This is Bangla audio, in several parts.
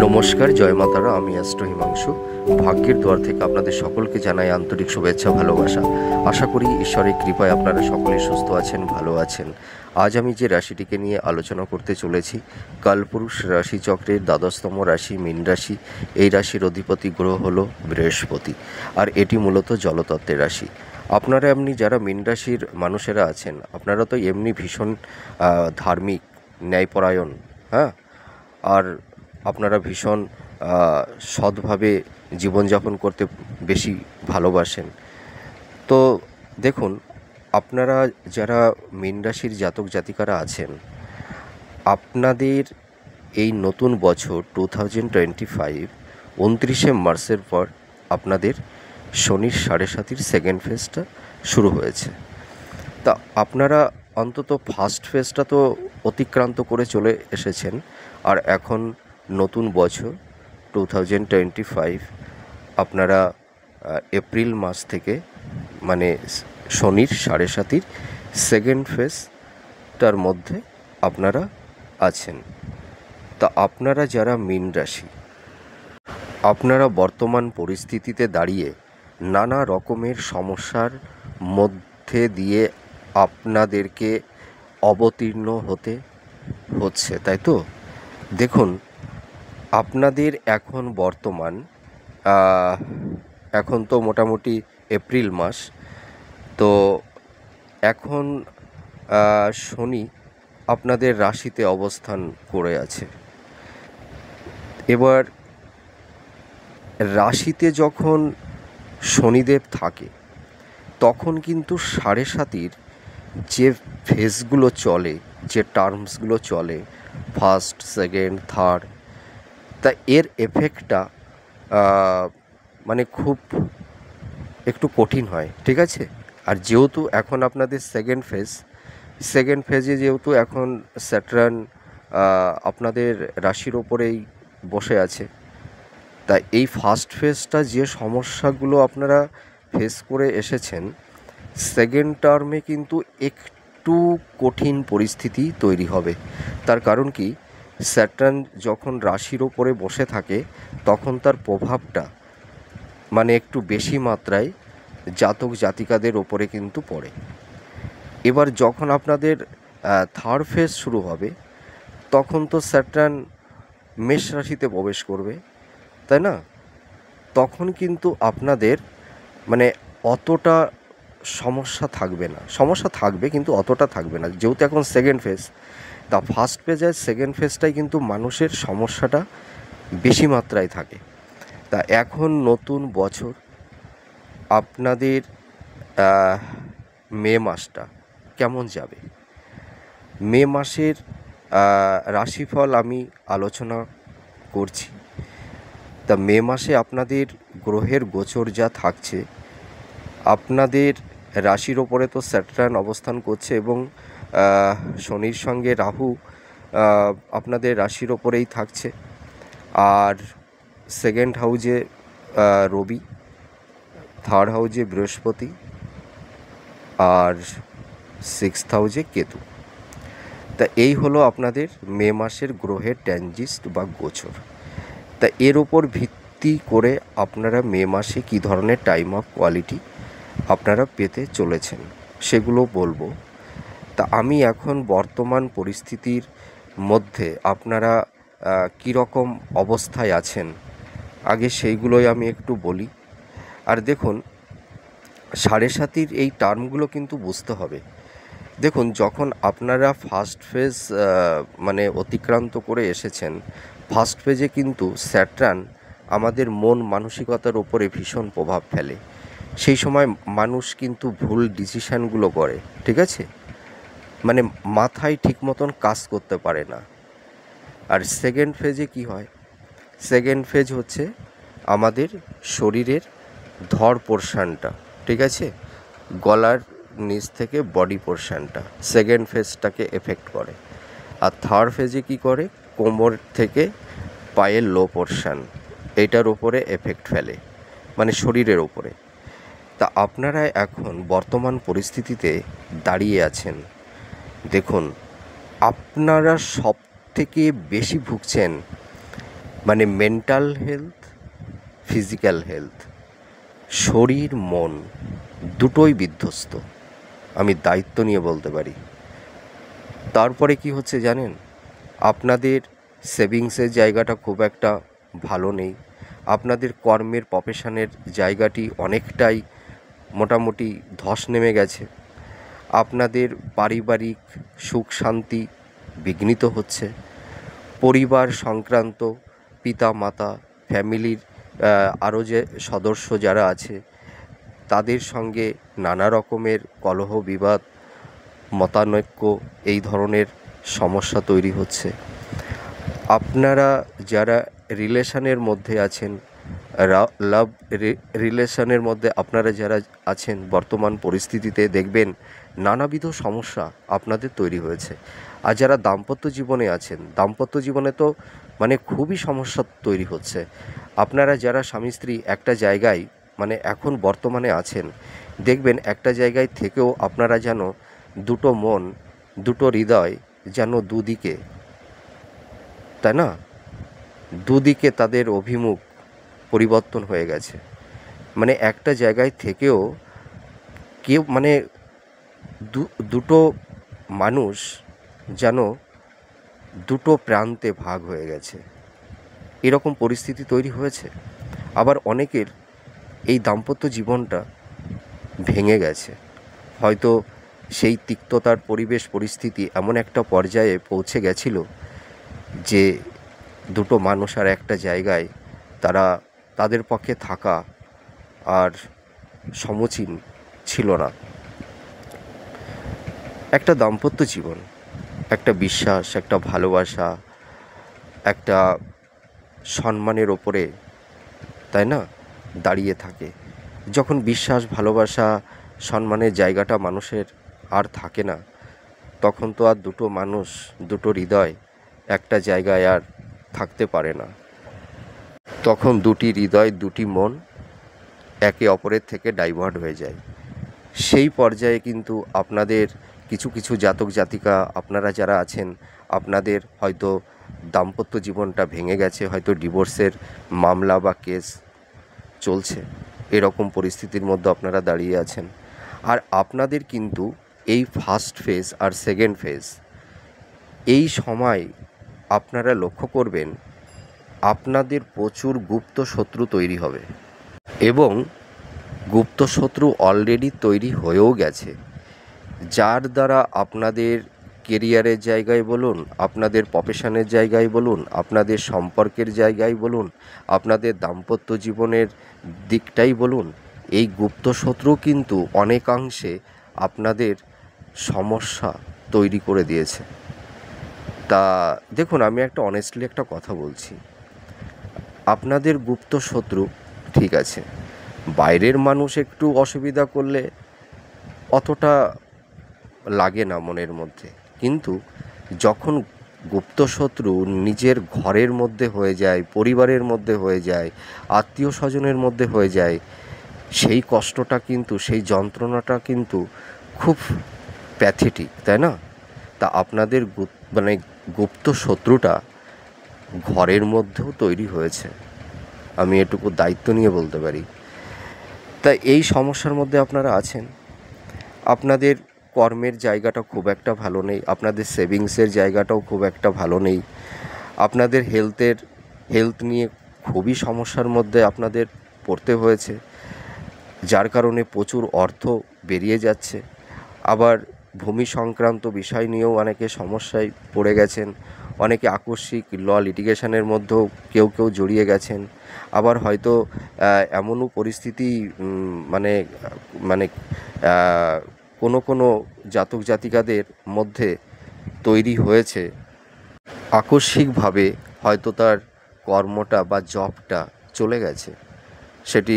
নমস্কার, জয় মাতারা। আমি অ্যাস্ট্রো হিমাংশু। ভাগ্যের দুয়ার থেকে আপনাদের সকলকে জানাই আন্তরিক শুভেচ্ছা, ভালোবাসা। আশা করি ঈশ্বরের কৃপায় আপনারা সকলেই সুস্থ আছেন, ভালো আছেন। আজ আমি যে রাশিটিকে নিয়ে আলোচনা করতে চলেছি, কালপুরুষ রাশিচক্রের দ্বাদশতম রাশি মীন রাশি। এই রাশির অধিপতি গ্রহ হলো বৃহস্পতি, আর এটি মূলত জলতত্ত্বের রাশি। আপনারা এমনি যারা মীন রাশির মানুষেরা আছেন, আপনারা তো এমনি ভীষণ ধার্মিক, ন্যায়পরায়ণ, হ্যাঁ, আর আপনারা ভীষণ সৎভাবে জীবনযাপন করতে বেশি ভালোবাসেন। তো দেখুন, আপনারা যারা মীন রাশির জাতক জাতিকারা আছেন, আপনাদের এই নতুন বছর 2025 29শে মার্চের পর আপনাদের শনির 7.5 সেকেন্ড ফেজটা শুরু হয়েছে। তা আপনারা অন্তত ফার্স্ট ফেজটা তো অতিক্রান্ত করে চলে এসেছেন, আর এখন নতুন বছর 2025 আপনারা এপ্রিল মাস থেকে মানে শনির 7.5 সেকেন্ড ফেজটার মধ্যে আপনারা আছেন। তা আপনারা যারা মীন রাশি, আপনারা বর্তমান পরিস্থিতিতে দাঁড়িয়ে নানা রকমের সমস্যার মধ্যে দিয়ে আপনাদেরকে অবতীর্ণ হতে হচ্ছে, তাই তো? দেখুন, আপনাদের এখন বর্তমান এখন তো মোটামুটি এপ্রিল মাস, তো এখন শনি আপনাদের রাশিতে অবস্থান করে আছে। এবার রাশিতে যখন শনিদেব থাকে, তখন কিন্তু 7.5 যে ফেজগুলো চলে, যে টার্মসগুলো চলে, ফার্স্ট, সেকেন্ড, থার্ড, তা এর এফেক্টটা মানে খুব একটু কঠিন হয়, ঠিক আছে? আর যেহেতু এখন আপনাদের সেকেন্ড ফেজে যেহেতু এখন স্যাটার্ন আপনাদের রাশির ওপরেই বসে আছে, তাই এই ফার্স্ট ফেজটা যে সমস্যাগুলো আপনারা ফেস করে এসেছেন, সেকেন্ড টার্মে কিন্তু একটু কঠিন পরিস্থিতি তৈরি হবে। তার কারণ কি, স্যাটার্ন যখন রাশির ওপরে বসে থাকে, তখন তার প্রভাবটা মানে একটু বেশি মাত্রায় জাতক জাতিকাদের ওপরে কিন্তু পড়ে। এবার যখন আপনাদের থার্ড ফেজ শুরু হবে, তখন তো স্যাটার্ন মেষ রাশিতে প্রবেশ করবে, তাই না? তখন কিন্তু আপনাদের মানে অতটা সমস্যা থাকবে না, সমস্যা থাকবে কিন্তু অতটা থাকবে না, যেহেতু এখন সেকেন্ড ফেজ। তা ফার্স্ট ফেজ আর সেকেন্ড ফেজটাই কিন্তু মানুষের সমস্যাটা বেশি মাত্রায় থাকে। তা এখন নতুন বছর আপনাদের মে মাসটা কেমন যাবে, মে মাসের রাশিফল আমি আলোচনা করছি। তা মে মাসে আপনাদের গ্রহের গোচর যা থাকছে, আপনাদের রাশির ওপরে তো স্যাটার্ন অবস্থান করছে, এবং শনির সঙ্গে রাহু আপনাদের রাশির ওপরেই থাকছে, আর সেকেন্ড হাউজে রবি, থার্ড হাউজে বৃহস্পতি, আর সিক্সথ হাউজে কেতু। তা এই হলো আপনাদের মে মাসের গ্রহের ট্রানজিট বা গোচর। তা এর ওপর ভিত্তি করে আপনারা মে মাসে কী ধরনের টাইম অফ কোয়ালিটি আপনারা পেতে চলেছেন সেগুলো বলবো। তা আমি এখন বর্তমান পরিস্থিতির মধ্যে আপনারা কীরকম অবস্থায় আছেন, আগে সেইগুলোই আমি একটু বলি। আর দেখুন, 7.5 এই টার্মগুলো কিন্তু বুঝতে হবে। দেখুন, যখন আপনারা ফার্স্ট ফেজ মানে অতিক্রান্ত করে এসেছেন, ফার্স্ট ফেজে কিন্তু স্যাটার্ন আমাদের মন মানসিকতার ওপরে ভীষণ প্রভাব ফেলে। সেই সময় মানুষ কিন্তু ভুল ডিসিশানগুলো করে, ঠিক আছে? মানে মাথায় ঠিক মতন কাজ করতে পারে না। আর সেকেন্ড ফেজে কি হয়, সেকেন্ড ফেজ হচ্ছে আমাদের শরীরের ধর পোর্শনটা, ঠিক আছে, গলার নিচ থেকে বডি পোর্শনটা সেকেন্ড ফেজটাকে এফেক্ট করে। আর থার্ড ফেজে কি করে, কোমর থেকে পায়ের লো পোর্শন, এইটার ওপরে এফেক্ট ফেলে, মানে শরীরের ওপরে। তা আপনারা এখন বর্তমান পরিস্থিতিতে দাঁড়িয়ে আছেন, দেখুন, আপনারা সব থেকে বেশি ভুগছেন মানে মেন্টাল হেলথ, ফিজিক্যাল হেলথ, শরীর মন দুটোই বিধ্বস্ত, আমি দায়িত্ব নিয়ে বলতে পারি। তারপরে কি হচ্ছে জানেন, আপনাদের সেভিংসের জায়গাটা খুব একটা ভালো নেই, আপনাদের কর্মের প্রফেশনের জায়গাটি অনেকটাই মোটামুটি ধস নেমে গেছে, আপনাদের পারিবারিক সুখ শান্তি বিঘ্নিত হচ্ছে, পরিবার সংক্রান্ত পিতা মাতা ফ্যামিলির আরও যে সদস্য যারা আছে তাদের সঙ্গে নানা রকমের কলহ বিবাদ মতানৈক্য এই ধরনের সমস্যা তৈরি হচ্ছে। আপনারা যারা রিলেশনের মধ্যে আছেন, লাভ রিলেশনের মধ্যে আপনারা যারা আছেন বর্তমান পরিস্থিতিতে দেখবেন নানাবিধ সমস্যা আপনাদের তৈরি হয়েছে। আর যারা দাম্পত্য জীবনে আছেন, দাম্পত্য জীবনে তো মানে খুবই সমস্যা তৈরি হচ্ছে। আপনারা যারা স্বামী স্ত্রী একটা জায়গায় মানে এখন বর্তমানে আছেন, দেখবেন একটা জায়গায় থেকেও আপনারা যেন দুটো মন দুটো হৃদয় যেন দুদিকে, তাই না, দুদিকে তাদের অভিমুখ পরিবর্তন হয়ে গেছে। মানে একটা জায়গায় থেকেও কেউ মানে দুটো মানুষ যেন দুটো প্রান্তে ভাগ হয়ে গেছে, এরকম পরিস্থিতি তৈরি হয়েছে। আবার অনেকের এই দাম্পত্য জীবনটা ভেঙে গেছে, হয়তো সেই তিক্ততার পরিবেশ পরিস্থিতি এমন একটা পর্যায়ে পৌঁছে গেছিল যে দুটো মানুষ আর একটা জায়গায় তাদের পক্ষে থাকা আর সমীচীন ছিল না। একটা দাম্পত্য জীবন একটা বিশ্বাস, একটা ভালোবাসা, একটা সম্মানের ওপরে, তাই না, দাঁড়িয়ে থাকে। যখন বিশ্বাস ভালোবাসা সম্মানের জায়গাটা মানুষের আর থাকে না, তখন তো আর দুটো মানুষ দুটো হৃদয় একটা জায়গায় আর থাকতে পারে না। তখন দুটি হৃদয় দুটি মন একে অপরের থেকে ডাইভার্ট হয়ে যায়। সেই পর্যায়ে কিন্তু আপনাদের কিছু কিছু জাতক জাতিকা আপনারা যারা আছেন, আপনাদের হয়তো দাম্পত্য জীবনটা ভেঙে গেছে, হয়তো ডিভোর্সের মামলা বা কেস চলছে, এরকম পরিস্থিতির মধ্যে আপনারা দাঁড়িয়ে আছেন। আর আপনাদের কিন্তু এই ফার্স্ট ফেজ আর সেকেন্ড ফেজ, এই সময় আপনারা লক্ষ্য করবেন আপনাদের প্রচুর গুপ্ত শত্রু তৈরি হবে, এবং গুপ্ত শত্রু অলরেডি তৈরি হয়েও গেছে, যার দ্বারা আপনাদের কেরিয়ারের জায়গায় বলুন, আপনাদের প্রফেশনের জায়গায় বলুন, আপনাদের সম্পর্কের জায়গায় বলুন, আপনাদের দাম্পত্য জীবনের দিকটাই বলুন, এই গুপ্ত শত্রু কিন্তু অনেকাংশে আপনাদের সমস্যা তৈরি করে দিয়েছে। তা দেখুন, আমি একটা অনেস্টলি একটা কথা বলছি, আপনাদের গুপ্ত শত্রু ঠিক আছে, বাইরের মানুষ একটু অসুবিধা করলে অতটা লাগে না মনের মধ্যে, কিন্তু যখন গুপ্ত শত্রু নিজের ঘরের মধ্যে হয়ে যায়, পরিবারের মধ্যে হয়ে যায়, আত্মীয় স্বজনের মধ্যে হয়ে যায়, সেই কষ্টটা কিন্তু, সেই যন্ত্রণাটা কিন্তু খুব প্যাথেটিক, তাই না? তা আপনাদের গুপ্ত শত্রুটা ঘরের মধ্যেও তৈরি হয়েছে, আমি এটুকু দায়িত্ব নিয়ে বলতে পারি। তাই এই সমস্যার মধ্যে আপনারা আছেন। আপনাদের কর্মের জায়গাটা খুব একটা ভালো নেই, আপনাদের সেভিংসের জায়গাটাও খুব একটা ভালো নেই, আপনাদের হেলথ নিয়ে খুবই সমস্যার মধ্যে আপনাদের পড়তে হয়েছে, যার কারণে প্রচুর অর্থ বেরিয়ে যাচ্ছে। আবার ভূমি সংক্রান্ত বিষয় নিয়েও অনেকে সমস্যায় পড়ে গেছেন, অনেকে আকস্মিক ল লিটিগেশনের মধ্যেও কেউ কেউ জড়িয়ে গেছেন। আবার হয়তো এমনও পরিস্থিতি মানে মানে কোনো জাতক জাতিকাদের মধ্যে তৈরি হয়েছে, আকস্মিকভাবে হয়তো তার কর্মটা বা জবটা চলে গেছে, সেটি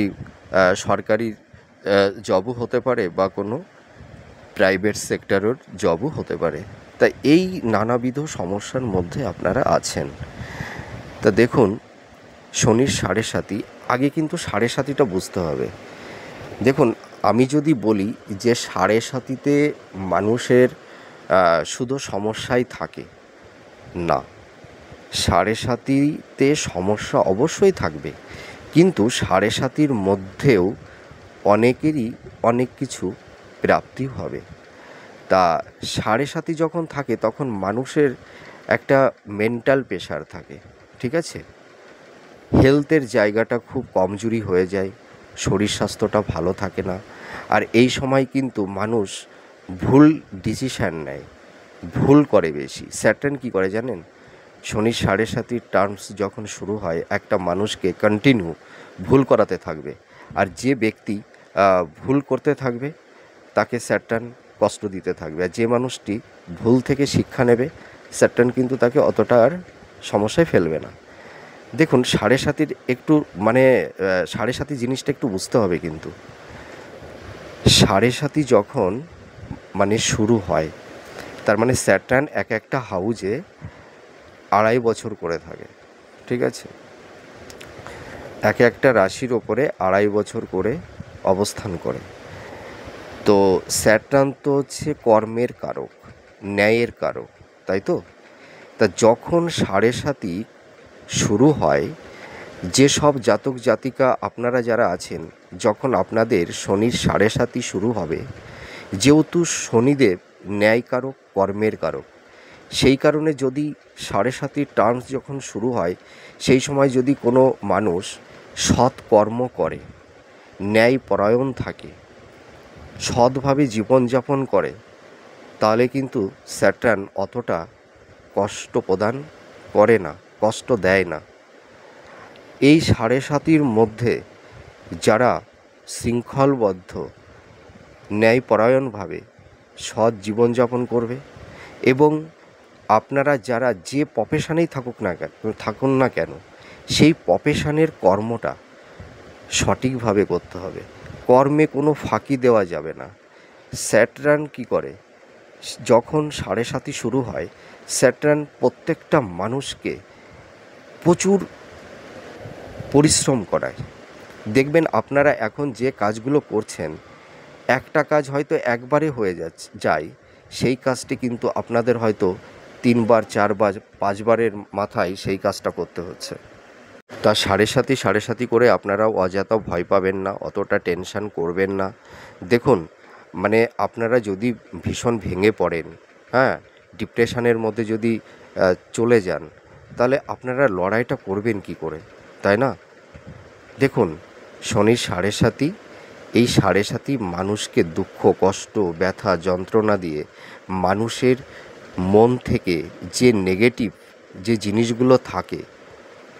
সরকারি জবও হতে পারে বা কোনো প্রাইভেট সেক্টরের জবও হতে পারে। তাই এই নানাবিধ সমস্যার মধ্যে আপনারা আছেন। তা দেখুন, শনির 7.5, আগে কিন্তু 7.5টা বুঝতে হবে। দেখুন, আমি যদি বলি যে 7.5তে মানুষের শুধু সমস্যাই থাকে, না, সাড়ে সাতিতে সমস্যা অবশ্যই থাকবে, কিন্তু সাড়ে সাতির মধ্যেও অনেকেরই অনেক কিছু প্রাপ্তি হবে। তা সাড়ে সাতি যখন থাকে তখন মানুষের একটা মেন্টাল প্রেশার থাকে, ঠিক আছে? হেলথের জায়গাটা খুব কমজোরি হয়ে যায়, শরীর স্বাস্থ্যটা ভালো থাকে না। আর এই সময় কিন্তু মানুষ ভুল ডিসিশান নেয়, ভুল করে বেশি। স্যাটার্ন কী করে জানেন? শনির সাড়ে সাতির টার্মস যখন শুরু হয়, একটা মানুষকে কন্টিনিউ ভুল করাতে থাকবে। আর যে ব্যক্তি ভুল করতে থাকবে তাকে স্যাটার্ন কষ্ট দিতে থাকবে। আর যে মানুষটি ভুল থেকে শিক্ষা নেবে, স্যাটার্ন কিন্তু তাকে অতটা আর সমস্যায় ফেলবে না। দেখুন, সাড়ে সাতির একটু মানে সাড়ে সাতি জিনিসটা একটু বুঝতে হবে কিন্তু। সাড়ে সাতি যখন মানে শুরু হয়, তার মানে স্যাটার্ন এক একটা হাউজে 2.5 বছর করে থাকে, ঠিক আছে? এক একটা রাশির ওপরে 2.5 বছর করে অবস্থান করে। তো স্যাটার্ন তো হচ্ছে কর্মের কারক, ন্যায়ের কারক, তাই তো? তা যখন সাড়ে সাতি শুরু হয়, যেসব জাতক জাতিকা আপনারা যারা আছেন, যখন আপনাদের শনির সাড়ে সাতি শুরু হবে, যেহেতু শনিদেব ন্যায় কারক, কর্মের কারক, সেই কারণে যদি সাড়ে সাতির টার্মস যখন শুরু হয়, সেই সময় যদি কোনো মানুষ সৎ কর্ম করে, ন্যায়পরায়ণ থাকে, সৎভাবে জীবনযাপন করে, তাহলে কিন্তু স্যাটার্ন অতটা কষ্ট প্রদান করে না, কষ্ট দেয় না। এই সাড়ে সাতির মধ্যে যারা শৃঙ্খলবদ্ধ, ন্যায়পরায়ণভাবে সৎ জীবনযাপন করবে, এবং আপনারা যারা যে প্রফেশনেই থাকুন না কেন, সেই প্রফেশনের কর্মটা সঠিকভাবে করতে হবে, কর্মে কোনো ফাঁকি দেওয়া যাবে না। স্যাটার্ন কী করে? যখন সাড়ে সাতি শুরু হয়, স্যাটার্ন প্রত্যেকটা মানুষকে প্রচুর পরিশ্রম করায়। দেখবেন আপনারা এখন যে কাজগুলো করছেন, একটা কাজ হয়তো একবারে হয়ে যায়, সেই কাজটি কিন্তু আপনাদের হয়তো 3 বার 4 বার 5 বারের মাথায় সেই কাজটা করতে হচ্ছে। তা সাড়ে সাতি করে আপনারাও অযথা ভয় পাবেন না, অতটা টেনশন করবেন না। দেখুন, মানে আপনারা যদি ভীষণ ভেঙে পড়েন, হ্যাঁ, ডিপ্রেশনের মধ্যে যদি চলে যান, তাহলে আপনারা লড়াইটা করবেন কি করে, তাই না? দেখুন, শনির সাড়ে সাতি, এই সাড়ে সাতি মানুষকে দুঃখ, কষ্ট, ব্যথা, যন্ত্রণা দিয়ে মানুষের মন থেকে যে নেগেটিভ যে জিনিসগুলো থাকে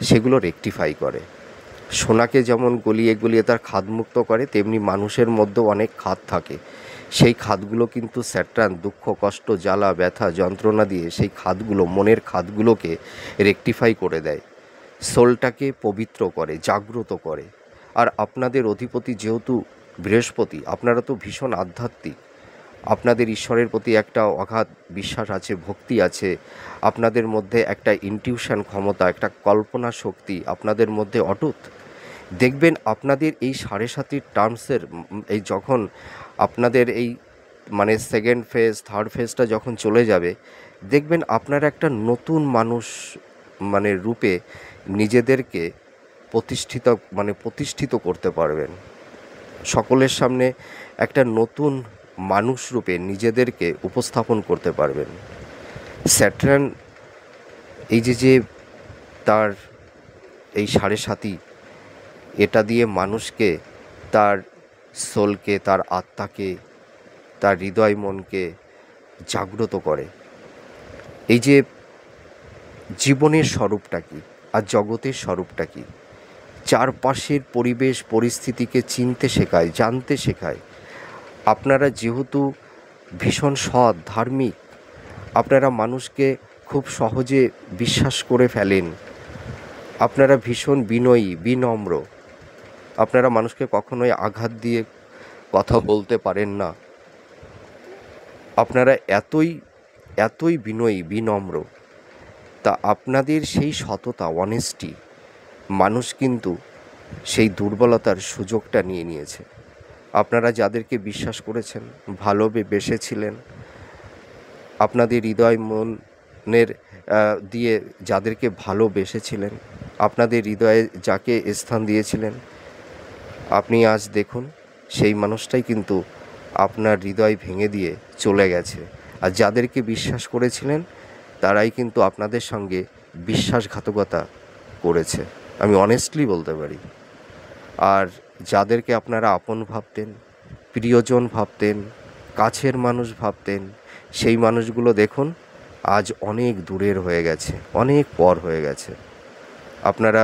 সেগুলো রেকটিফাই করে। সোনাকে যেমন গলিয়ে গলিয়ে তার খাদমুক্ত করে, তেমনি মানুষের মধ্যেও অনেক খাদ থাকে। সেই খাদগুলো কিন্তু স্যাটার্ন দুঃখ, কষ্ট, জ্বালা, ব্যথা, যন্ত্রণা দিয়ে সেই খাদগুলো, মনের খাদগুলোকে রেকটিফাই করে দেয়, সোলটাকে পবিত্র করে, জাগ্রত করে। আর আপনাদের অধিপতি যেহেতু বৃহস্পতি, আপনারা তো ভীষণ আধ্যাত্মিক, আপনাদের ঈশ্বরের প্রতি একটা অগাধ বিশ্বাস আছে, ভক্তি আছে, আপনাদের মধ্যে একটা ইনটিউশন ক্ষমতা, একটা কল্পনা শক্তি আপনাদের মধ্যে অটুট। দেখবেন আপনাদের এই সাড়ে সাতির টার্মসের এই যখন আপনাদের এই মানে সেকেন্ড ফেজ, থার্ড ফেজটা যখন চলে যাবে, দেখবেন আপনারা একটা নতুন মানুষ মানে রূপে নিজেদেরকে প্রতিষ্ঠিত করতে পারবেন। সকলের সামনে একটা নতুন মানুষ রূপে নিজেদেরকে উপস্থাপন করতে পারবেন। স্যাটার্ন এই যে তার এই সাড়ে সাতি, এটা দিয়ে মানুষকে, তার সোলকে, তার আত্মাকে, তার হৃদয় মনকে জাগ্রত করে। এই যে জীবনের স্বরূপটা কী আর জগতের স্বরূপটা কী, চারপাশের পরিবেশ পরিস্থিতিকে চিনতে শেখায়, জানতে শেখায়। আপনারা যেহেতু ভীষণ সৎ, ধার্মিক, আপনারা মানুষকে খুব সহজে বিশ্বাস করে ফেলেন, আপনারা ভীষণ বিনয়ী, বিনম্র, আপনারা মানুষকে কখনোই আঘাত দিয়ে কথা বলতে পারেন না, আপনারা এতই বিনয়ী, বিনম্র। তা আপনাদের সেই সততা, অনেস্টি, মানুষ কিন্তু সেই দুর্বলতার সুযোগটা নিয়ে নিয়েছে। আপনারা যাদেরকে বিশ্বাস করেছেন, ভালোবেসেছিলেন, আপনাদের হৃদয় মন জীবনের দিয়ে যাদেরকে ভালোবেসেছিলেন, আপনাদের হৃদয়ে যাকে স্থান দিয়েছিলেন, আপনি আজ দেখুন সেই মানুষটাই কিন্তু আপনার হৃদয় ভেঙে দিয়ে চলে গেছে। আর যাদেরকে বিশ্বাস করেছিলেন তারাই কিন্তু আপনাদের সঙ্গে বিশ্বাসঘাতকতা করেছে, আমি অনেস্টলি বলতে পারি। আর যাদেরকে আপনারা আপন ভাবতেন, প্রিয়জন ভাবতেন, কাছের মানুষ ভাবতেন, সেই মানুষগুলো দেখুন আজ অনেক দূরের হয়ে গেছে, অনেক পর হয়ে গেছে। আপনারা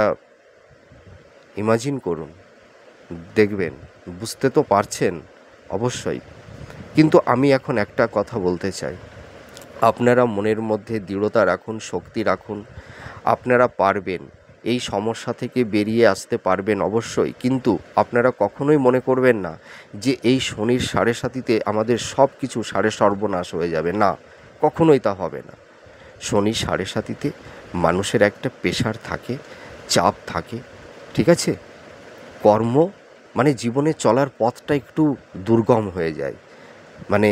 ইমাজিন করুন, দেখবেন, বুঝতে তো পারছেন অবশ্যই। কিন্তু আমি এখন একটা কথা বলতে চাই, আপনারা মনের মধ্যে দৃঢ়তা রাখুন, শক্তি রাখুন, আপনারা পারবেন, এই সমস্যা থেকে বেরিয়ে আসতে পারবেন অবশ্যই। কিন্তু আপনারা কখনোই মনে করবেন না যে এই শনির সাড়ে সাতিতে আমাদের সব কিছু সাড়ে সর্বনাশ হয়ে যাবে, না, কখনোই তা হবে না। শনির সাড়ে সাতিতে মানুষের একটা প্রেশার থাকে, চাপ থাকে, ঠিক আছে, কর্ম মানে জীবনে চলার পথটা একটু দুর্গম হয়ে যায়, মানে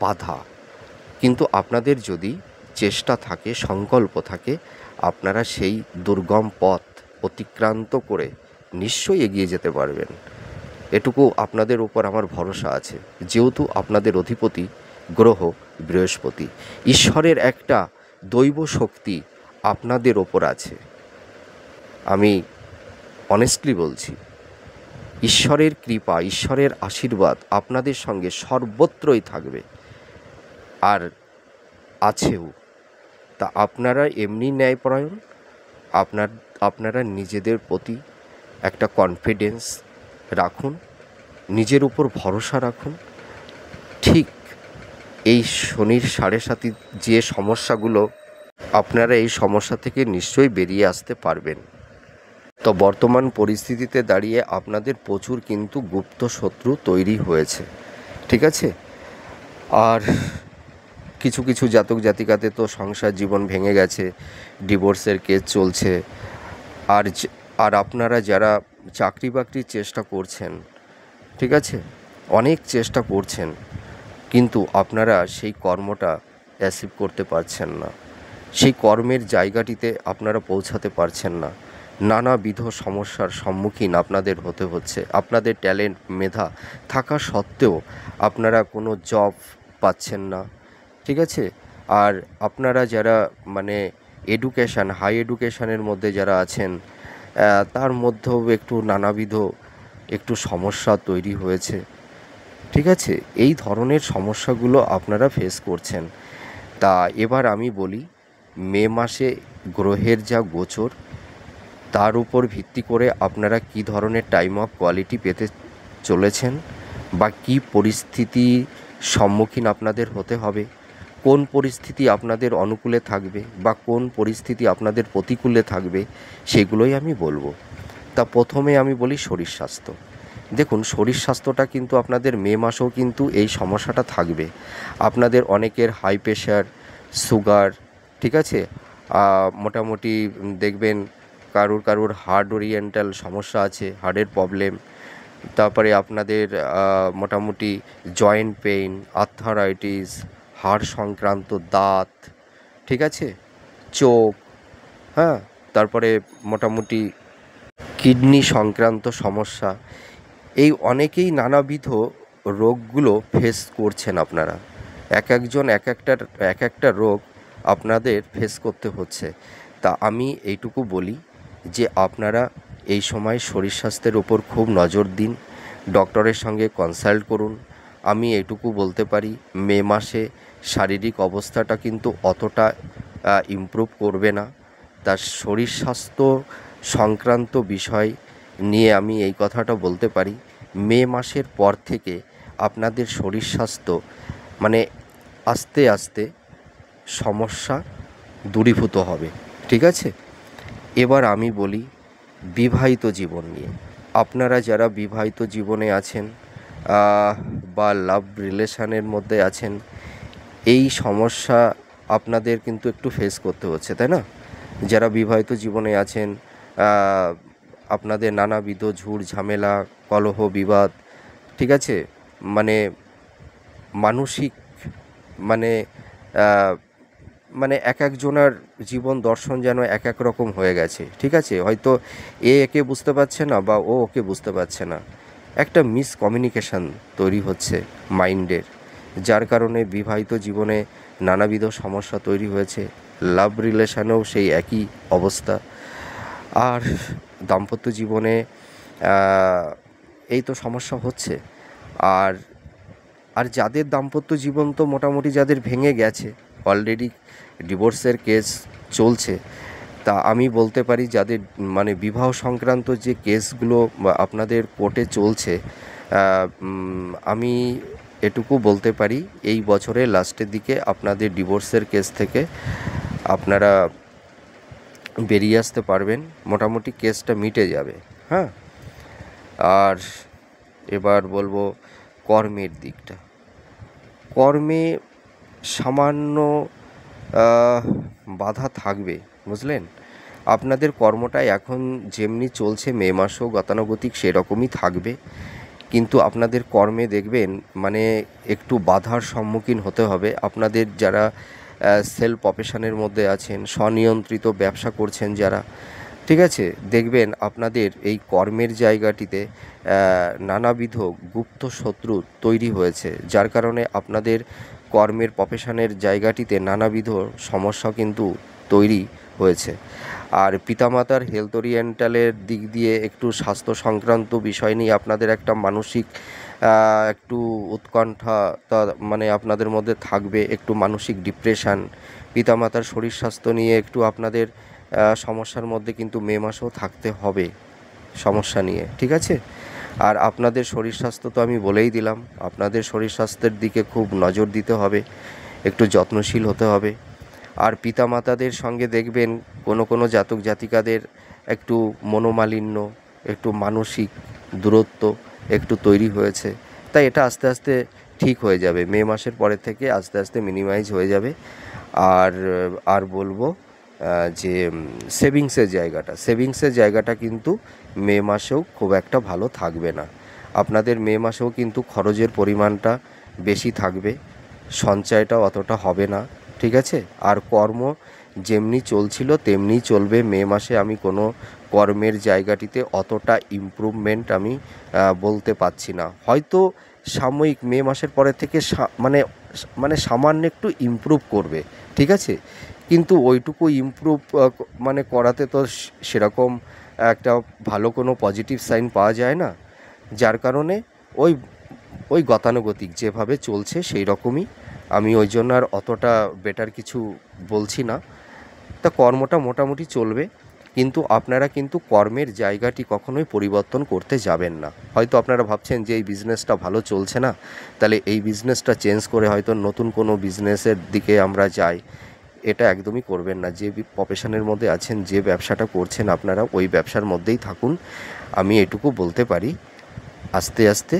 বাধা। কিন্তু আপনাদের যদি চেষ্টা থাকে, সংকল্প থাকে, আপনারা সেই দুর্গম পথ অতিক্রান্ত করে নিশ্চয়ই এগিয়ে যেতে পারবেন। এটুকু আপনাদের উপর আমার ভরসা আছে, যেহেতু আপনাদের অধিপতি গ্রহ বৃহস্পতি। ঈশ্বরের একটা দৈব শক্তি আপনাদের ওপর আছে, আমি অনেস্টলি বলছি। ঈশ্বরের কৃপা, ঈশ্বরের আশীর্বাদ আপনাদের সঙ্গে সর্বত্রই থাকবে, আর আছেও। তা আপনারা এমনি ন্যায়পরায়ণ, আপনারা নিজেদের প্রতি একটা কনফিডেন্স রাখুন, নিজের উপর ভরসা রাখুন। ঠিক এই শনির সাড়ে সাতি যে সমস্যাগুলো, আপনারা এই সমস্যা থেকে নিশ্চয়ই বেরিয়ে আসতে পারবেন। তো বর্তমান পরিস্থিতিতে দাঁড়িয়ে আপনাদের প্রচুর কিন্তু গুপ্ত শত্রু তৈরি হয়েছে, ঠিক আছে। আর কিছু কিছু জাতক জাতিকাতে তো সংসার জীবন ভেঙে গেছে, ডিভোর্সের কেস চলছে। আর আপনারা যারা চাকরি বাকরির চেষ্টা করছেন, ঠিক আছে, অনেক চেষ্টা করছেন, কিন্তু আপনারা সেই কর্মটা অ্যাচিভ করতে পারছেন না, সেই কর্মের জায়গাটিতে আপনারা পৌঁছাতে পারছেন না। নানাবিধ সমস্যার সম্মুখীন আপনাদের হতে হচ্ছে। আপনাদের ট্যালেন্ট, মেধা থাকা সত্ত্বেও আপনারা কোনো জব পাচ্ছেন না, ঠিক আছে। আর আপনারা যারা মানে এডুকেশান, হাই এডুকেশানের মধ্যে যারা আছেন, তার মধ্যেও একটু নানাবিধ একটু সমস্যা তৈরি হয়েছে, ঠিক আছে। এই ধরনের সমস্যাগুলো আপনারা ফেস করছেন। তা এবার আমি বলি, মে মাসে গ্রহের যা গোচর, তার উপর ভিত্তি করে আপনারা কী ধরনের টাইম অফ কোয়ালিটি পেতে চলেছেন, বা কী পরিস্থিতির সম্মুখীন আপনাদের হতে হবে, কোন পরিস্থিতি আপনাদের অনুকূলে থাকবে বা কোন পরিস্থিতি আপনাদের প্রতিকূলে থাকবে, সেগুলোই আমি বলবো। তা প্রথমে আমি বলি শরীর স্বাস্থ্য। দেখুন, শরীর স্বাস্থ্যটা কিন্তু আপনাদের মে মাসেও কিন্তু এই সমস্যাটা থাকবে। আপনাদের অনেকের হাই প্রেশার, সুগার, ঠিক আছে, মোটামুটি দেখবেন কারুর হার্ট ওরিয়েন্টাল সমস্যা আছে, হার্টের প্রবলেম। তারপরে আপনাদের মোটামুটি জয়েন্ট পেইন, আর্থারাইটিস, হাড় সংক্রান্ত, দাঁত, ঠিক আছে, চোখ, হ্যাঁ, তারপরে মোটামুটি কিডনি সংক্রান্ত সমস্যা। এই অনেকেই নানাবিধ রোগগুলো ফেস করছেন আপনারা। একজন এক একটা রোগ আপনাদের ফেস করতে হচ্ছে। তা আমি এইটুকু বলি যে আপনারা এই সময় শরীর স্বাস্থ্যের ওপর খুব নজর দিন, ডক্টরের সঙ্গে কনসাল্ট করুন। আমি এইটুকু বলতে পারি, মে মাসে শারীরিক অবস্থাটা কিন্তু অতটা ইমপ্রুভ করবে না। তার শরীর স্বাস্থ্য সংক্রান্ত বিষয় নিয়ে আমি এই কথাটা বলতে পারি, মে মাসের পর থেকে আপনাদের শরীর স্বাস্থ্য মানে আস্তে আস্তে সমস্যা দূরীভূত হবে, ঠিক আছে। এবার আমি বলি বিবাহিত জীবন নিয়ে। আপনারা যারা বিবাহিত জীবনে আছেন বা লাভ রিলেশনের মধ্যে আছেন, এই সমস্যা আপনাদের কিন্তু একটু ফেস করতে হচ্ছে, তাই না? যারা বিবাহিত জীবনে আছেন, আপনাদের নানাবিধ ঝুট ঝামেলা, কলহ বিবাদ, ঠিক আছে, মানে মানসিক মানে মানে এক একজনার জীবন দর্শন যেন এক এক রকম হয়ে গেছে, ঠিক আছে? হয়তো একে বুঝতে পারছে না বা ও ওকে বুঝতে পারছে না, একটা মিসকমিউনিকেশান তৈরি হচ্ছে মাইন্ডের, যার কারণে বিবাহিত জীবনে নানাবিধ সমস্যা তৈরি হয়েছে। লাভ রিলেশনেও সেই একই অবস্থা। আর দাম্পত্য জীবনে এই তো সমস্যা হচ্ছে। আর আর যাদের দাম্পত্য জীবন তো মোটামুটি যাদের ভেঙে গেছে, অলরেডি ডিভোর্সের কেস চলছে, তা আমি বলতে পারি যাদের মানে বিবাহ সংক্রান্ত যে কেসগুলো আপনাদের কোর্টে চলছে, আমি এটুকু বলতে পারি এই বছরের লাস্টের দিকে আপনাদের ডিভোর্সের কেস থেকে আপনারা বেরিয়ে আসতে পারবেন, মোটামুটি কেসটা মিটে যাবে। হ্যাঁ, আর এবার বলবো কর্মের দিকটা। কর্মে সামান্য বাধা থাকবে, বুঝলেন? আপনাদের কর্মটা এখন যেমনি চলছে মে মাসেও গতানুগতিক সেরকমই থাকবে, কিন্তু আপনাদের কর্মে দেখবেন মানে একটু বাধার সম্মুখীন হতে হবে। আপনাদের যারা সেলফ প্রফেশনের মধ্যে আছেন, স্বনিয়ন্ত্রিত ব্যবসা করছেন যারা, ঠিক আছে, দেখবেন আপনাদের এই কর্মের জায়গাটিতে নানাবিধ গুপ্ত শত্রু তৈরি হয়েছে, যার কারণে আপনাদের কর্মের প্রফেশনের জায়গাটিতে নানাবিধ সমস্যা কিন্তু তৈরি হয়েছে। আর পিতামাতার হেলথ ওরিয়েন্টালের দিক দিয়ে একটু স্বাস্থ্য সংক্রান্ত বিষয় নিয়ে আপনাদের একটা মানসিক একটু উৎকণ্ঠা তা মানে আপনাদের মধ্যে থাকবে, একটু মানসিক ডিপ্রেশান। পিতামাতার শরীর স্বাস্থ্য নিয়ে একটু আপনাদের সমস্যার মধ্যে কিন্তু মে মাসেও থাকতে হবে সমস্যা নিয়ে, ঠিক আছে? আর আপনাদের শরীর স্বাস্থ্য তো আমি বলেই দিলাম, আপনাদের শরীর স্বাস্থ্যের দিকে খুব নজর দিতে হবে, একটু যত্নশীল হতে হবে। আর পিতামাতাদের সঙ্গে দেখবেন কোনো কোনো জাতক জাতিকাদের একটু মনোমালিন্য, একটু মানসিক দূরত্ব একটু তৈরি হয়েছে, তাই এটা আস্তে আস্তে ঠিক হয়ে যাবে, মে মাসের পরের থেকে আস্তে আস্তে মিনিমাইজ হয়ে যাবে। আর আর বলবো যে সেভিংসের জায়গাটা কিন্তু মে মাসেও খুব একটা ভালো থাকবে না। আপনাদের মে মাসেও কিন্তু খরচের পরিমাণটা বেশি থাকবে, সঞ্চয়টা অতটা হবে না, ঠিক আছে? আর কর্ম যেমনি চলছিল তেমনিই চলবে। মে মাসে আমি কোনো কর্মের জায়গাটিতে অতটা ইমপ্রুভমেন্ট আমি বলতে পারছি না। হয়তো সাময়িক মে মাসের পরের থেকে মানে সামান্য একটু ইমপ্রুভ করবে, ঠিক আছে? কিন্তু ওইটুকু ইমপ্রুভ মানে করাতে তো সেরকম একটা ভালো কোনো পজিটিভ সাইন পাওয়া যায় না, যার কারণে ওই ওই গতানুগতিক যেভাবে চলছে সেই রকমই। আমি ওই জন্য আর অতটা বেটার কিছু বলছি না। তা কর্মটা মোটামুটি চলবে, কিন্তু আপনারা কিন্তু কর্মের জায়গাটি কখনোই পরিবর্তন করতে যাবেন না। হয়তো আপনারা ভাবছেন যে এই বিজনেসটা ভালো চলছে না, তাহলে এই বিজনেসটা চেঞ্জ করে হয়তো নতুন কোনো বিজনেসের দিকে আমরা যাই, এটা একদমই করবেন না। যে প্রফেশনের মধ্যে আছেন, যে ব্যবসাটা করছেন আপনারা ওই ব্যবসার মধ্যেই থাকুন। আমি এটুকু বলতে পারি, আস্তে আস্তে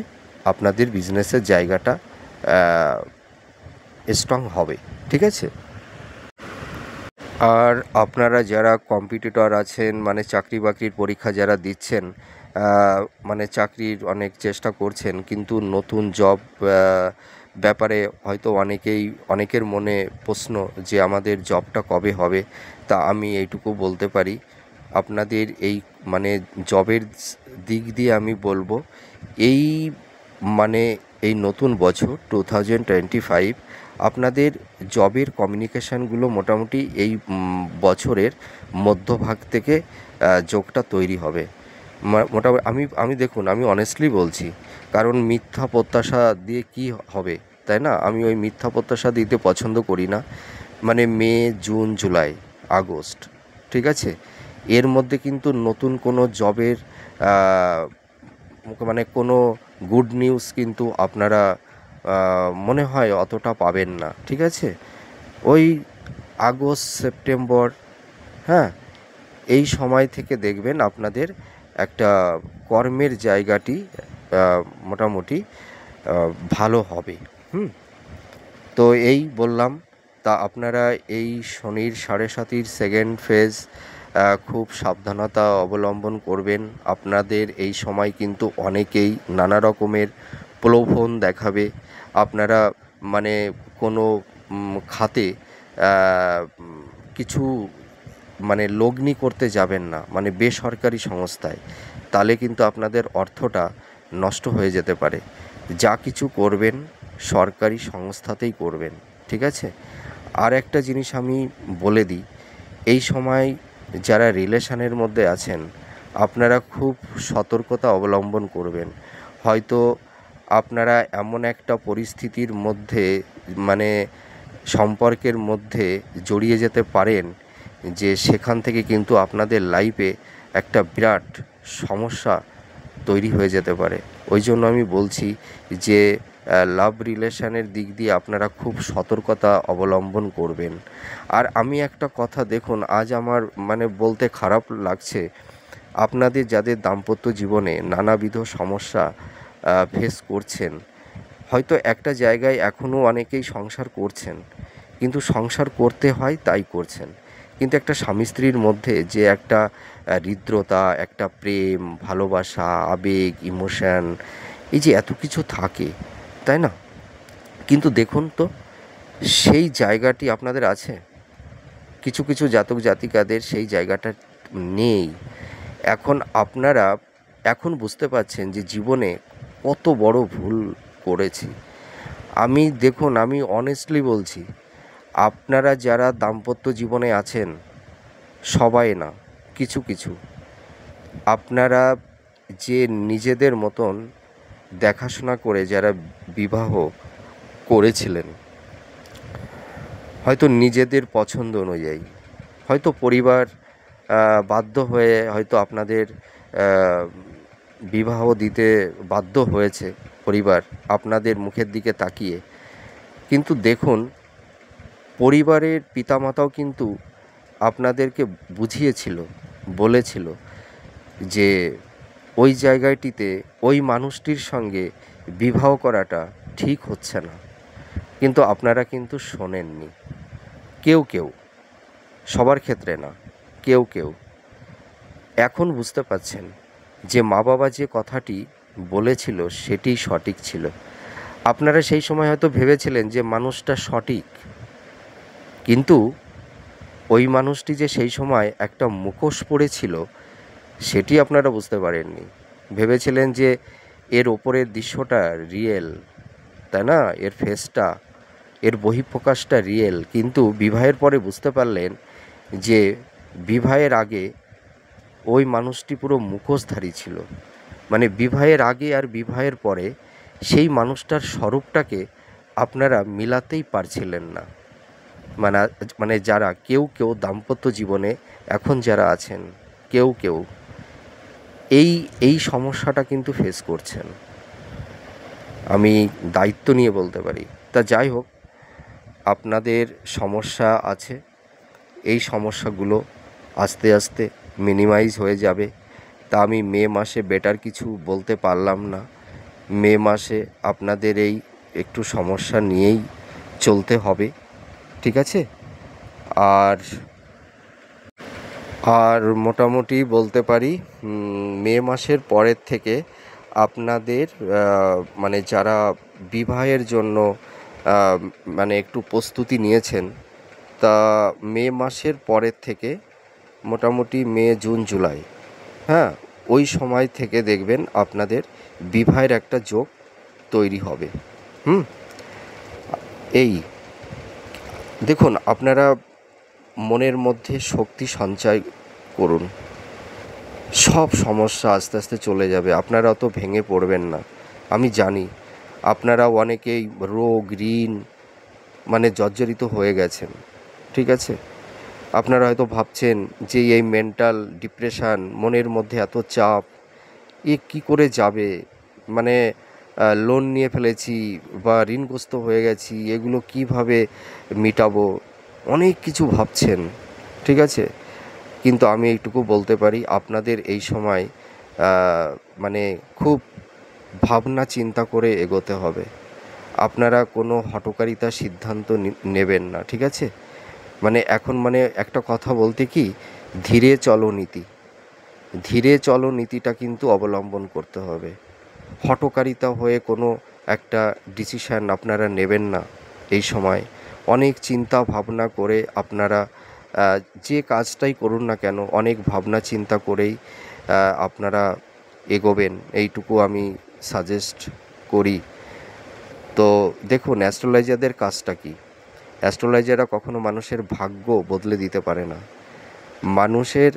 আপনাদের বিজনেসের জায়গাটা স্ট্রং হবে, ঠিক আছে? আর আপনারা যারা কম্পিটিটর আছেন, মানে চাকরি বাকরির পরীক্ষা যারা দিচ্ছেন, মানে চাকরির অনেক চেষ্টা করছেন, কিন্তু নতুন জব ব্যাপারে হয়তো অনেকের মনে প্রশ্ন যে আমাদের জবটা কবে হবে। তা আমি এইটুকু বলতে পারি, আপনাদের এই মানে জবের দিক দিয়ে আমি বলবো, এই মানে এই নতুন বছর 2025 আপনাদের জবের কমিউনিকেশানগুলো মোটামুটি এই বছরের মধ্যভাগ থেকে যোগটা তৈরি হবে। মোটামুটি আমি দেখুন, আমি অনেস্টলি বলছি, কারণ মিথ্যা প্রত্যাশা দিয়ে কী হবে, তাই না? আমি ওই মিথ্যা প্রত্যাশা দিতে পছন্দ করি না। মানে মে, জুন, জুলাই, আগস্ট, ঠিক আছে, এর মধ্যে কিন্তু নতুন কোনো জবের মানে কোনো গুড নিউজ কিন্তু আপনারা মনে হয় অতটা পাবেন না, ঠিক আছে? ওই আগস্ট, সেপ্টেম্বর, হ্যাঁ, এই সময় থেকে দেখবেন আপনাদের একটা কর্মের জায়গাটি মোটামুটি ভালো হবে। তো এই বললাম। তা আপনারা এই শনির 7.5 সেকেন্ড ফেজ খুব সাবধানতা অবলম্বন করবেন। আপনাদের এই সময় কিন্তু অনেকেই নানা রকমের প্রলোভন দেখাবে। আপনারা মানে কোনো খাতে কিছু মানে লগ্নি করতে যাবেন না, মানে বেসরকারি সংস্থায়, তাহলে কিন্তু আপনাদের অর্থটা নষ্ট হয়ে যেতে পারে। যা কিছু করবেন সরকারি সংস্থাতেই করবেন, ঠিক আছে? আর একটা জিনিস আমি বলে দিই, এই সময় যারা রিলেশনের মধ্যে আছেন আপনারা খুব সতর্কতা অবলম্বন করবেন। হয়তো আপনারা এমন একটা পরিস্থিতির মধ্যে মানে সম্পর্কের মধ্যে জড়িয়ে যেতে পারেন যে সেখান থেকে কিন্তু আপনাদের লাইফে একটা বিরাট সমস্যা তৈরি হয়ে যেতে পারে। ওই জন্য আমি বলছি যে লাভ রিলেশনের দিক দিয়ে আপনারা খুব সতর্কতা অবলম্বন করবেন। আর আমি একটা কথা, দেখুন, আজ আমার মানে বলতে খারাপ লাগছে, আপনাদের যাদের দাম্পত্য জীবনে নানাবিধ সমস্যা ফেস করছেন, হয়তো একটা জায়গায় এখনও অনেকেই সংসার করছেন, কিন্তু সংসার করতে হয় তাই করছেন, কিন্তু একটা স্বামী স্ত্রীর মধ্যে যে একটা হৃদ্রতা, একটা প্রেম, ভালোবাসা, আবেগ, ইমোশন, এই যে এত কিছু থাকে, তাই না? কিন্তু দেখুন তো, সেই জায়গাটি আপনাদের আছে? কিছু কিছু জাতক জাতিকাদের সেই জায়গাটা নেই। এখন আপনারা এখন বুঝতে পারছেন যে জীবনে কত বড় ভুল করেছি। দেখুন, আমি অনেস্টলি বলছি, আপনারা যারা দাম্পত্য জীবনে আছেন, সবাই না, কিছু কিছু, আপনারা যে নিজেদের মতন দেখাশোনা করে যারা বিবাহ করেছিলেন, হয়তো নিজেদের পছন্দ অনুযায়ী, হয়তো পরিবার বাধ্য হয়ে হয়তো আপনাদের বিবাহ দিতে বাধ্য হয়েছে, পরিবার আপনাদের মুখের দিকে তাকিয়ে। কিন্তু দেখুন, পরিবারের পিতামাতাও কিন্তু আপনাদেরকে বুঝিয়েছিল, বলেছিল যে ওই জায়গাটিতে ওই মানুষটির সঙ্গে বিবাহ করাটা ঠিক হচ্ছে না, কিন্তু আপনারা কিন্তু শোনেননি। কেউ কেউ, সবার ক্ষেত্রে না, কেউ কেউ এখন বুঝতে পারছেন যে মা বাবা যে কথাটি বলেছিল সেটি সঠিক ছিল। আপনারা সেই সময় হয়তো ভেবেছিলেন যে মানুষটা সঠিক, কিন্তু ওই মানুষটি যে সেই সময় একটা মুখোশ পড়েছিল সেটি আপনারা বুঝতে পারেননি। ভেবেছিলেন যে এর ওপরের দৃশ্যটা রিয়েল, তাই না, এর ফেসটা, এর বহিঃপ্রকাশটা রিয়েল, কিন্তু বিবাহের পরে বুঝতে পারলেন যে বিবাহের আগে ওই মানুষটি পুরো মুখোশধারী ছিল। মানে বিবাহের আগে আর বিবাহের পরে সেই মানুষটার স্বরূপটাকে আপনারা মিলাতেই পারছিলেন না। মানে মানে যারা কেউ কেউ দাম্পত্য জীবনে এখন যারা আছেন, কেউ কেউ এই এই সমস্যাটা কিন্তু ফেস করছেন, আমি দায়িত্ব নিয়ে বলতে পারি। তা যাই হোক, আপনাদের সমস্যা আছে, এই সমস্যাগুলো আস্তে আস্তে মিনিমাইজ হয়ে যাবে। তা আমি মে মাসে বেটার কিছু বলতে পারলাম না। মে মাসে আপনাদের এই একটু সমস্যা নিয়েই চলতে হবে, ঠিক আছে? আর আর মোটামুটি বলতে পারি মে মাসের পরের থেকে আপনাদের মানে যারা বিবাহের জন্য মানে একটু প্রস্তুতি নিয়েছেন, তা মে মাসের পরের থেকে মোটামুটি মে, জুন, জুলাই, হ্যাঁ, ওই সময় থেকে দেখবেন আপনাদের বিবাহের একটা যোগ তৈরি হবে। হুম এই দেখুন, আপনারা মনের মধ্যে শক্তি সঞ্চয় করুন, সব সমস্যা আস্তে আস্তে চলে যাবে। আপনারা অত ভেঙে পড়বেন না। আমি জানি আপনারা অনেকেই রোগ, ঋণ মানে জর্জরিত হয়ে গেছেন, ঠিক আছে? আপনারা হয়তো ভাবছেন যে এই মেন্টাল ডিপ্রেশন, মনের মধ্যে এত চাপ, এ কী করে যাবে, মানে লোন নিয়ে ফেলেছি বা ঋণগ্রস্ত হয়ে গেছি, এগুলো কিভাবে মিটাবো, অনেক কিছু ভাবছেন, ঠিক আছে? কিন্তু আমি এইটুকু বলতে পারি, আপনাদের এই সময় মানে খুব ভাবনা চিন্তা করে এগোতে হবে। আপনারা কোনো হঠকারিতা সিদ্ধান্ত নেবেন না, ঠিক আছে? মানে এখন মানে একটা কথা বলতে কি, ধীরে চলো নীতি, ধীরে চলো নীতিটা কিন্তু অবলম্বন করতে হবে। হঠকারিতা হয়ে কোনো একটা ডিসিশান আপনারা নেবেন না এই সময়। অনেক চিন্তা ভাবনা করে আপনারা যে কাজটাই করুন না কেন অনেক ভাবনা চিন্তা করেই আপনারা এগোবেন, এইটুকু আমি সাজেস্ট করি। তো দেখুন, অ্যাস্ট্রোলজারদের কাজটা কি? অ্যাস্ট্রোলজাররা কখনো মানুষের ভাগ্য বদলে দিতে পারে না। মানুষের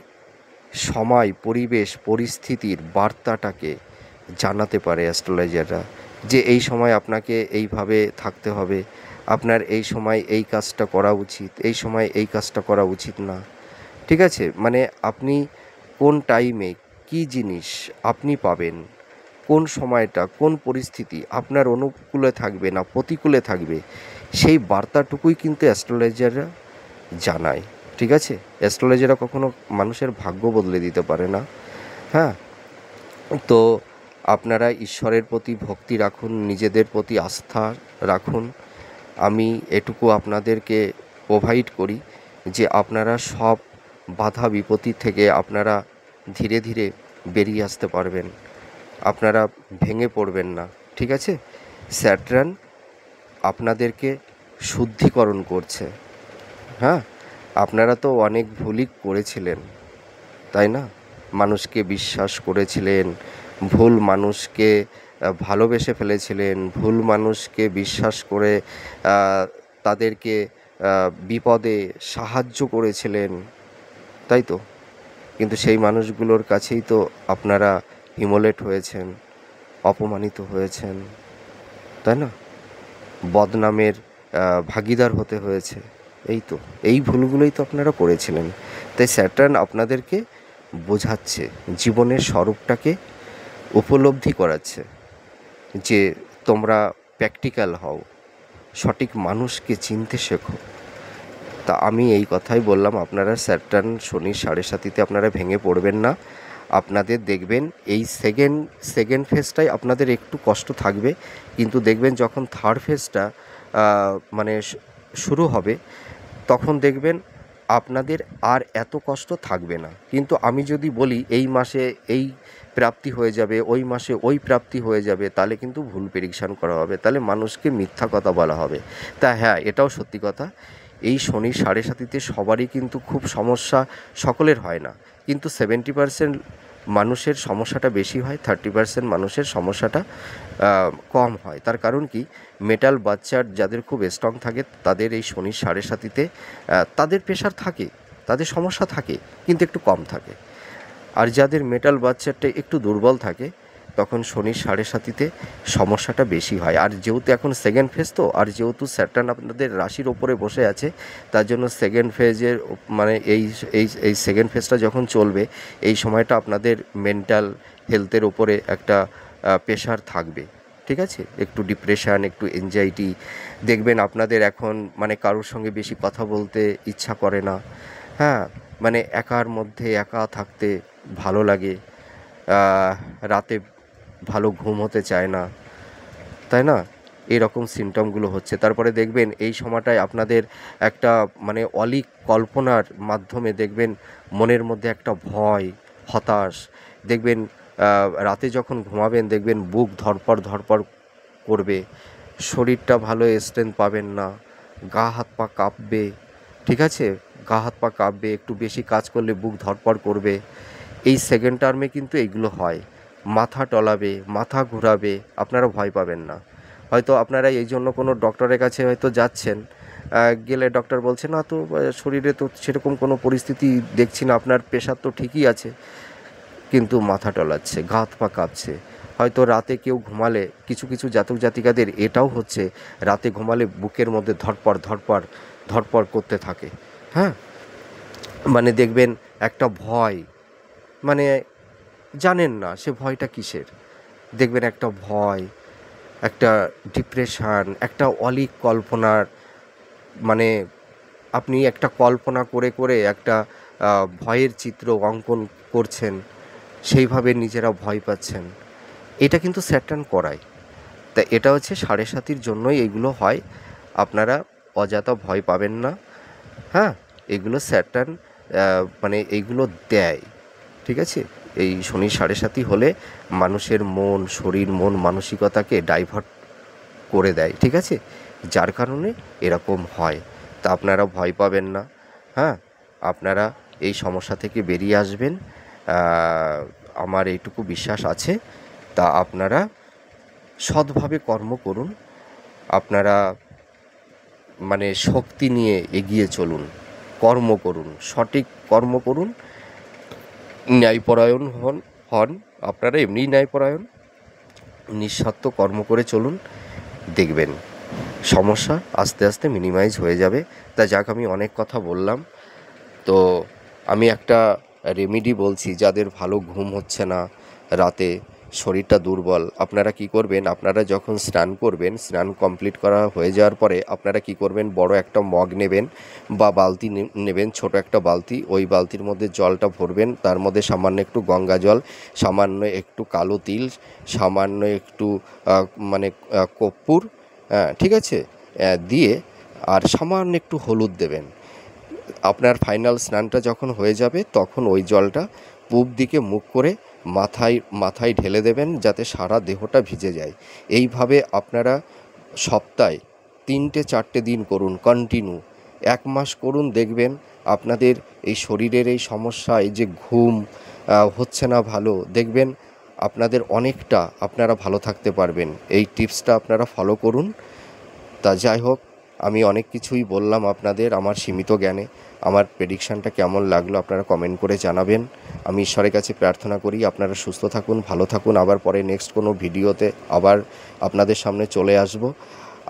সময়, পরিবেশ, পরিস্থিতির বার্তাটাকে জানাতে পারে অ্যাস্ট্রোলজাররা, যে এই সময় আপনাকে এইভাবে থাকতে হবে, আপনার এই সময় এই কাজটা করা উচিত, এই সময় এই কাজটা করা উচিত না। ঠিক আছে, মানে আপনি কোন টাইমে কী জিনিস আপনি পাবেন, কোন সময়টা কোন পরিস্থিতি আপনার অনুকূলে থাকবে না প্রতিকূলে থাকবে, সেই বার্তাটুকুই কিন্তু অ্যাস্ট্রোলজাররা জানায়। ঠিক আছে, অ্যাস্ট্রোলজাররা কখনো মানুষের ভাগ্য বদলে দিতে পারে না। হ্যাঁ, তো আপনারা ঈশ্বরের প্রতি ভক্তি রাখুন, নিজেদের প্রতি আস্থা রাখুন। আমি এটুকু আপনাদেরকে প্রোভাইড করি যে আপনারা সব বাধা বিপত্তি থেকে আপনারা ধীরে ধীরে বেরিয়ে আসতে পারবেন, আপনারা ভেঙে পড়বেন না। ঠিক আছে, স্যাটার্ন আপনাদেরকে শুদ্ধিকরণ করছে। হ্যাঁ, আপনারা তো অনেক ভুলই করেছিলেন, তাই না? মানুষকে বিশ্বাস করেছিলেন, ভুল মানুষকে ভালোবেসে ফেলেছিলেন, ভুল মানুষকে বিশ্বাস করে তাদেরকে বিপদে সাহায্য করেছিলেন, তাই তো? কিন্তু সেই মানুষগুলোর কাছেই তো আপনারা হিমোলেট হয়েছেন, অপমানিত হয়েছেন, তাই না? বদনামের ভাগীদার হতে হয়েছে। এই তো, এই ভুলগুলোই তো আপনারা করেছিলেন। তাই স্যাটার্ন আপনাদেরকে বোঝাচ্ছে, জীবনের স্বরূপটাকে উপলব্ধি করাচ্ছে যে তোমরা প্র্যাকটিক্যাল হও, সঠিক মানুষকে চিনতে শেখো। তা আমি এই কথাই বললাম, আপনারা স্যাটার্ন শনির 7.5-তে আপনারা ভেঙে পড়বেন না। আপনাদের দেখবেন এই সেকেন্ড ফেজটাই আপনাদের একটু কষ্ট থাকবে, কিন্তু দেখবেন যখন থার্ড ফেজটা মানে শুরু হবে, তখন দেখবেন আপনাদের আর এত কষ্ট থাকবে না। কিন্তু আমি যদি বলি এই মাসে এই প্রাপ্তি হয়ে যাবে, ওই মাসে ওই প্রাপ্তি হয়ে যাবে, তাহলে কিন্তু ভুল প্রেডিকশান করা হবে, তাহলে মানুষকে মিথ্যা কথা বলা হবে। তা হ্যাঁ, এটাও সত্যি কথা, এই শনির 7.5-তে সবারই কিন্তু খুব সমস্যা, সকলের হয় না, কিন্তু 70% মানুষের সমস্যাটা বেশি হয়, 30% মানুষের সমস্যাটা কম হয়। তার কারণ কি, মেটাল বাচ্চার যাদের খুব স্ট্রং থাকে তাদের এই শনির 7.5-তে তাদের প্রেশার থাকে, তাদের সমস্যা থাকে, কিন্তু একটু কম থাকে। আর যাদের মেটাল বাচ্চারটা একটু দুর্বল থাকে, তখন শনির 7.5-তে সমস্যাটা বেশি হয়। আর যেহেতু এখন সেকেন্ড ফেজ, তো আর যেহেতু স্যাটার্ন আপনাদের রাশির ওপরে বসে আছে, তার জন্য সেকেন্ড ফেজের মানে এই এই এই সেকেন্ড ফেজটা যখন চলবে, এই সময়টা আপনাদের মেন্টাল হেলথের ওপরে একটা প্রেশার থাকবে। ঠিক আছে, একটু ডিপ্রেশান, একটু এনজাইটি, দেখবেন আপনাদের এখন মানে কারোর সঙ্গে বেশি কথা বলতে ইচ্ছা করে না। হ্যাঁ, মানে একার মধ্যে একা থাকতে ভালো লাগে, রাতে ভালো ঘুম হতে চায় না, তাই না? এরকম সিমটমগুলো হচ্ছে। তারপরে দেখবেন এই সময়টায় আপনাদের একটা মানে অলীক কল্পনার মাধ্যমে দেখবেন মনের মধ্যে একটা ভয়, হতাশ, দেখবেন রাতে যখন ঘুমাবেন দেখবেন বুক ধড়ফড় করবে, শরীরটা ভালো স্ট্রেংথ পাবেন না, গা হাত পা কাঁপবে। ঠিক আছে, গা হাত পা কাঁপবে, একটু বেশি কাজ করলে বুক ধড়ফড় করবে। এই সেকেন্ড টার্মে কিন্তু এইগুলো হয়। মাথা টলাবে, মাথা ঘোরাবে, আপনারা ভয় পাবেন না। হয়তো আপনারা এই জন্য কোনো ডক্টরের কাছে হয়তো যাচ্ছেন, গেলে ডক্টর বলছে না তো শরীরে তো সেরকম কোনো পরিস্থিতি দেখছি না, আপনার প্রেশার তো ঠিকই আছে, কিন্তু মাথা টলাচ্ছে, গা হাত পা কাঁপছে। হয়তো রাতে কেউ ঘুমালে, কিছু কিছু জাতক জাতিকাদের এটাও হচ্ছে, রাতে ঘুমালে বুকের মধ্যে ধড়পড় করতে থাকে। হ্যাঁ, মানে দেখবেন একটা ভয়, মানে জানেন না সে ভয়টা কিসের, দেখবেন একটা ভয়, একটা ডিপ্রেশান, একটা অলীক কল্পনার, মানে আপনি একটা কল্পনা করে করে একটা ভয়ের চিত্র অঙ্কন করছেন, সেইভাবে নিজেরা ভয় পাচ্ছেন। এটা কিন্তু স্যাটার্ন করায়। তা এটা হচ্ছে 7.5-র জন্যই এইগুলো হয়, আপনারা অযথা ভয় পাবেন না। হ্যাঁ, এগুলো স্যাটার্ন মানে এইগুলো দেয়। ঠিক আছে, এই শনি 7.5 হলে মানুষের মন, শরীর, মন মানসিকতাকে ডাইভার্ট করে দেয়। ঠিক আছে, যার কারণে এরকম হয়। তা আপনারা ভয় পাবেন না, হ্যাঁ, আপনারা এই সমস্যা থেকে বেরিয়ে আসবেন, আমার এইটুকু বিশ্বাস আছে। তা আপনারা সৎভাবে কর্ম করুন, আপনারা মানে শক্তি নিয়ে এগিয়ে চলুন, কর্ম করুন, সঠিক কর্ম করুন, ন্যায়পরায়ণ হন হন আপনারা এমনিই ন্যায়পরায়ণ, নিঃস্বার্থ কর্ম করে চলুন, দেখবেন সমস্যা আস্তে আস্তে মিনিমাইজ হয়ে যাবে। তা যাক, আমি অনেক কথা বললাম। তো আমি একটা রেমেডি বলছি, যাদের ভালো ঘুম হচ্ছে না, রাতে শরীরটা দুর্বল, আপনারা কি করবেন, আপনারা যখন স্নান করবেন, স্নান কমপ্লিট করা হয়ে যাওয়ার পরে আপনারা কি করবেন, বড় একটা মগ নেবেন বা বালতি নেবেন, ছোট একটা বালতি, ওই বালতির মধ্যে জলটা ভরবেন, তার মধ্যে সামান্য একটু গঙ্গা জল, সামান্য একটু কালো তিল, সামান্য একটু মানে কর্পূর, ঠিক আছে, দিয়ে আর সামান্য একটু হলুদ দেবেন। আপনার ফাইনাল স্নানটা যখন হয়ে যাবে তখন ওই জলটা পূব দিকে মুখ করে মাথায় ঢেলে দেবেন, যাতে সারা দেহটা ভিজে যায়। এইভাবে আপনারা সপ্তাহে 3-4 দিন করুন, কন্টিনিউ 1 মাস করুন, দেখবেন আপনাদের এই শরীরের এই সমস্যা, এই যে ঘুম হচ্ছে না ভালো, দেখবেন আপনাদের অনেকটা আপনারা ভালো থাকতে পারবেন। এই টিপসটা আপনারা ফলো করুন। তা যাই হোক, আমি অনেক কিছুই বললাম আপনাদের আমার সীমিত জ্ঞানে। আমার প্রেডিকশানটা কেমন লাগলো আপনারা কমেন্ট করে জানাবেন। আমি ঈশ্বরের কাছে প্রার্থনা করি আপনারা সুস্থ থাকুন, ভালো থাকুন। আবার পরে নেক্সট কোনো ভিডিওতে আবার আপনাদের সামনে চলে আসব।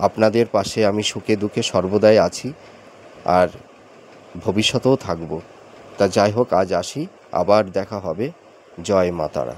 আপনাদের পাশে আমি সুখে দুঃখে সর্বদাই আছি, আর ভবিষ্যতেও থাকব। তা যাই হোক, আজ আসি, আবার দেখা হবে। জয় মা তারা।